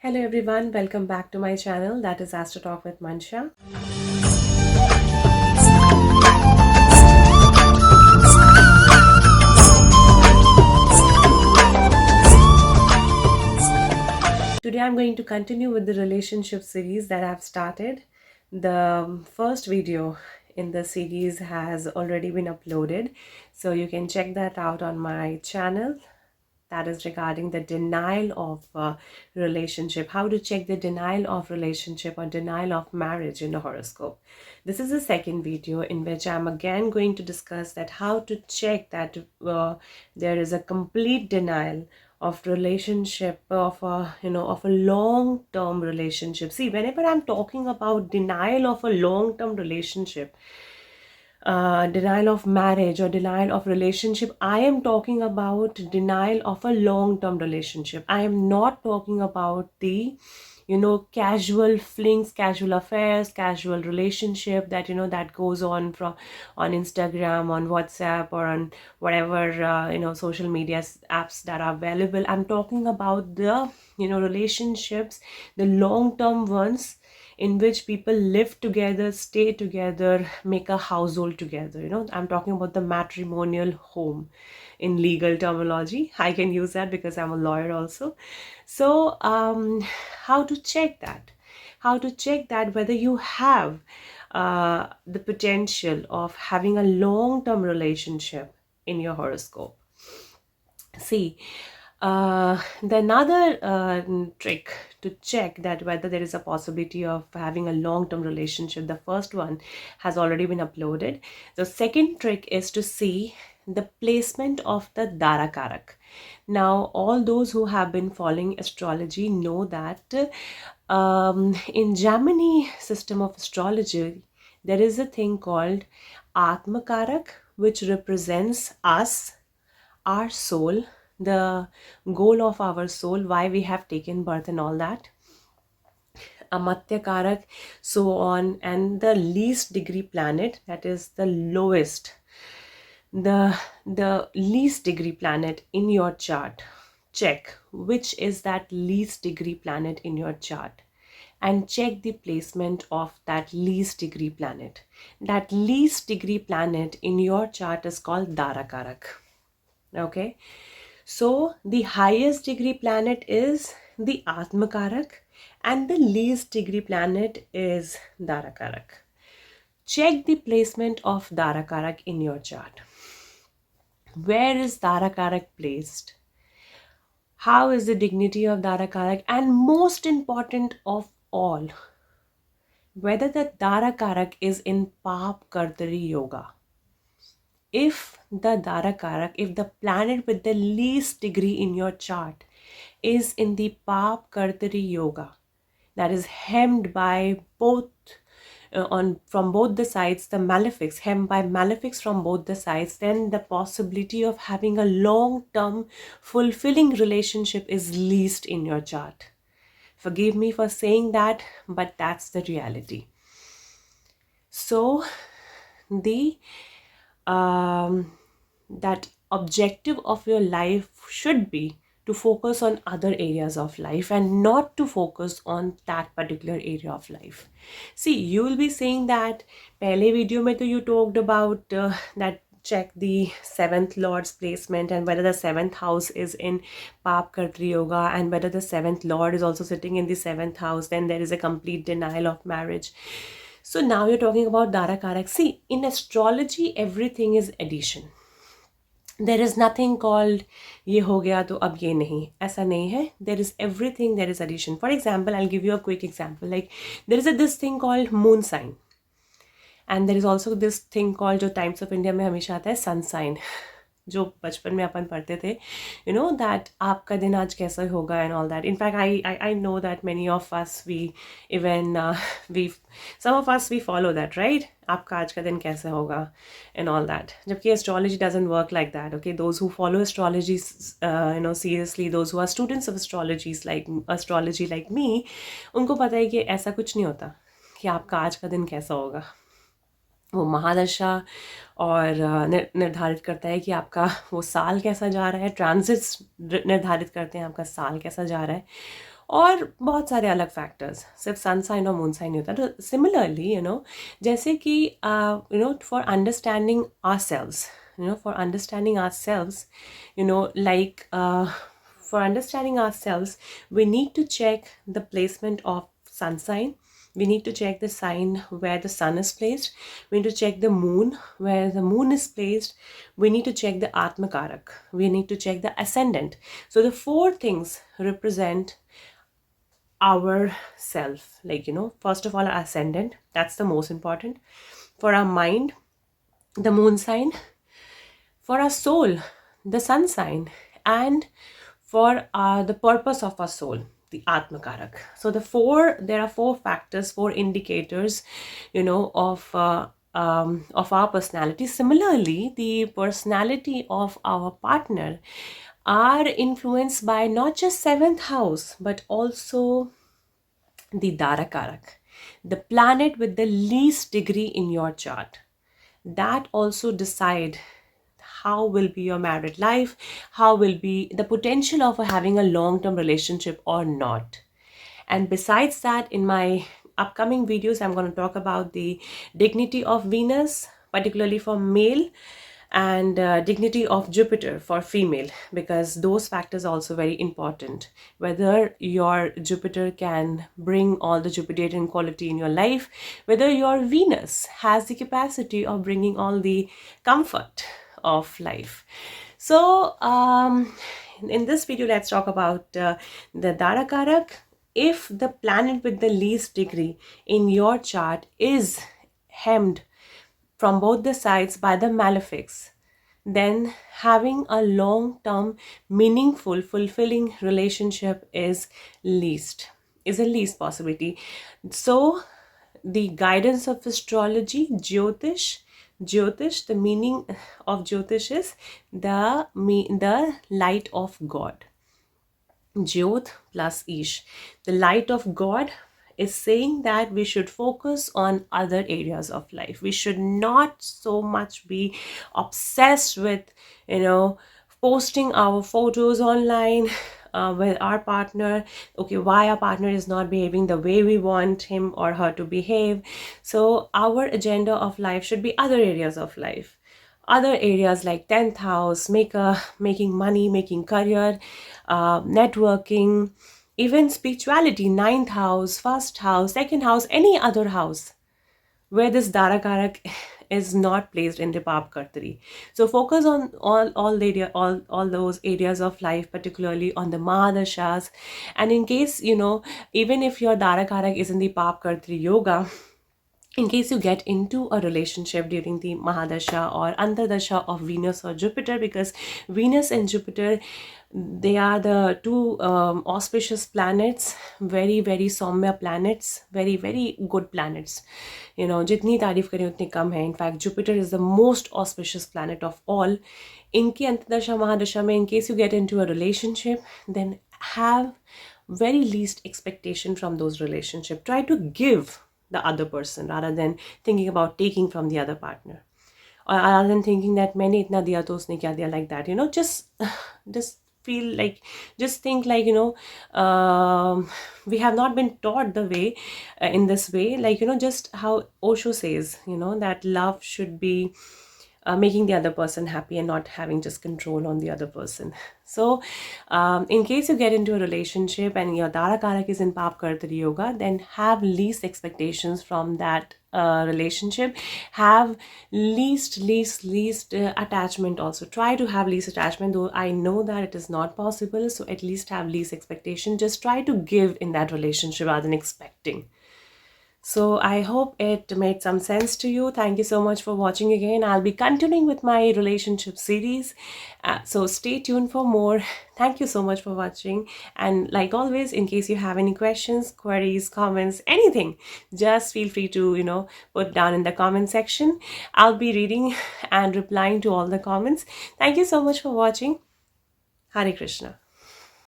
Hello everyone, welcome back to my channel, that is Astro Talk with Mansha. Today I'm going to continue with the relationship series that I've started. The first video in the series has already been uploaded, so you can check that out on my channel. That is regarding the denial of relationship, how to check the denial of relationship or denial of marriage in a horoscope. This is the second video in which I'm again going to discuss that how to check that there is a complete denial of relationship, of a long term relationship. See, whenever I'm talking about denial of a long term relationship, denial of marriage or denial of relationship, I am talking about denial of a long-term relationship. I am not talking about the casual flings, casual affairs, casual relationship that that goes on on Instagram, on WhatsApp, or on whatever social media apps that are available. I'm talking about the relationships, the long-term ones, in which people live together, stay together, make a household together. I'm talking about the matrimonial home in legal terminology. I can use that because I'm a lawyer also. So how to check that? How to check that whether you have the potential of having a long-term relationship in your horoscope. See, the another trick to check that whether there is a possibility of having a long-term relationship. The first one has already been uploaded. The second trick is to see the placement of the darakaraka. Now, all those who have been following astrology know that in Gemini system of astrology, there is a thing called Atmakarak, which represents us, our soul, the goal of our soul, why we have taken birth and all that. Amatya Karak, so on, and the least degree planet, that is the lowest, the least degree planet in your chart. Check which is that least degree planet in your chart and check the placement of that least degree planet. That least degree planet in your chart is called Dharakarak. Okay, so the highest degree planet is the Atmakarak and the least degree planet is Dharakarak. Check the placement of Dharakarak in your chart. Where is Dharakarak placed? How is the dignity of Dharakarak? And most important of all, whether the Dharakarak is in Pap Kartari Yoga. If the darakaraka, if the planet with the least degree in your chart is in the Pap Kartari Yoga, that is hemmed by both from both the sides, the malefics, hemmed by malefics from both the sides, then the possibility of having a long-term fulfilling relationship is least in your chart. Forgive me for saying that, but that's the reality. So the that objective of your life should be to focus on other areas of life and not to focus on that particular area of life. See, you will be saying that pehle video mein to you talked about that check the seventh lord's placement and whether the seventh house is in Pap Kartri Yoga and whether the seventh lord is also sitting in the seventh house, then there is a complete denial of marriage. So now you're talking about darakaraka. See, in astrology, everything is addition. There is nothing called ये हो गया तो अब ये नहीं, ऐसा नहीं है. There is everything, there is addition. For example, I'll give you a quick example. Like there is this thing called moon sign, and there is also this thing called, जो Times of India में हमेशा आता है, sun sign. जो बचपन में अपन पढ़ते थे, that आपका दिन आज कैसा होगा and all that. In fact, I know that many of us, some of us we follow that, right? आपका आज का दिन कैसा होगा and all that. जबकि astrology doesn't work like that. Okay, those who follow astrology, seriously, those who are students of astrology like me, उनको पता है कि ऐसा कुछ नहीं होता कि आपका आज का दिन कैसा होगा. वो महादशा और निर्धारित करता है कि आपका वो साल कैसा जा रहा है. ट्रांजिट्स निर्धारित करते हैं आपका साल कैसा जा रहा है. और बहुत सारे अलग फैक्टर्स, सिर्फ सन साइन और मून साइन नहीं होता. तो सिमिलरली जैसे कि for understanding ourselves, for understanding ourselves, like for understanding ourselves, we need to check the placement of sun sign. We need to check the sign where the sun is placed. We need to check the moon where the moon is placed. We need to check the atmakarak. We need to check the ascendant. So the four things represent our self. Like, first of all, our ascendant, that's the most important. For our mind, the moon sign. For our soul, the sun sign. And for the purpose of our soul, the atmakarak. So there are four factors, four indicators, of our personality. Similarly, the personality of our partner are influenced by not just seventh house, but also the darakaraka, the planet with the least degree in your chart. That also decide how will be your married life, how will be the potential of having a long-term relationship or not. And besides that, in my upcoming videos, I'm going to talk about the dignity of Venus, particularly for male, and dignity of Jupiter for female, because those factors are also very important. Whether your Jupiter can bring all the Jupiterian quality in your life, whether your Venus has the capacity of bringing all the comfort of life. So in this video, let's talk about the Dharakarak. If the planet with the least degree in your chart is hemmed from both the sides by the malefics, then having a long-term, meaningful, fulfilling relationship is a least possibility. So the guidance of astrology, Jyotish, the meaning of Jyotish is the light of God. Jyot plus Ish. The light of God is saying that we should focus on other areas of life. We should not so much be obsessed with, posting our photos online with our partner. Okay, why our partner is not behaving the way we want him or her to behave. So our agenda of life should be other areas of life. Other areas like 10th house, making money, making career, networking, even spirituality, 9th house, first house, second house, any other house where this Darakarak is not placed in the Papkartari. So focus on all those areas of life, particularly on the Mahadashas. And in case, even if your Darakarak is in the Papkartari yoga, in case you get into a relationship during the Mahadasha or Antardasha of Venus or Jupiter, because Venus and Jupiter, they are the two auspicious planets, very, very soumya planets, very, very good planets. Jitni तारीफ करें उतनी कम है. In fact, Jupiter is the most auspicious planet of all. इनकी Antardasha Mahadasha में, in case you get into a relationship, then have very least expectation from those relationships. Try to give the other person rather than thinking about taking from the other partner, or rather than thinking that मैंने इतना दिया तो उसने क्या दिया, like that. Just feel like, just think like, we have not been taught the way in this way, like, just how Osho says, that love should be making the other person happy and not having just control on the other person. So in case you get into a relationship and your Darakarak is in Papkartari yoga, then have least expectations from that relationship. Have least attachment also. Try to have least attachment, though I know that it is not possible. So at least have least expectation. Just try to give in that relationship rather than expecting. So I hope it made some sense to you. Thank you so much for watching again. I'll be continuing with my relationship series. So stay tuned for more. Thank you so much for watching. And like always, in case you have any questions, queries, comments, anything, just feel free to, put down in the comment section. I'll be reading and replying to all the comments. Thank you so much for watching. Hare Krishna.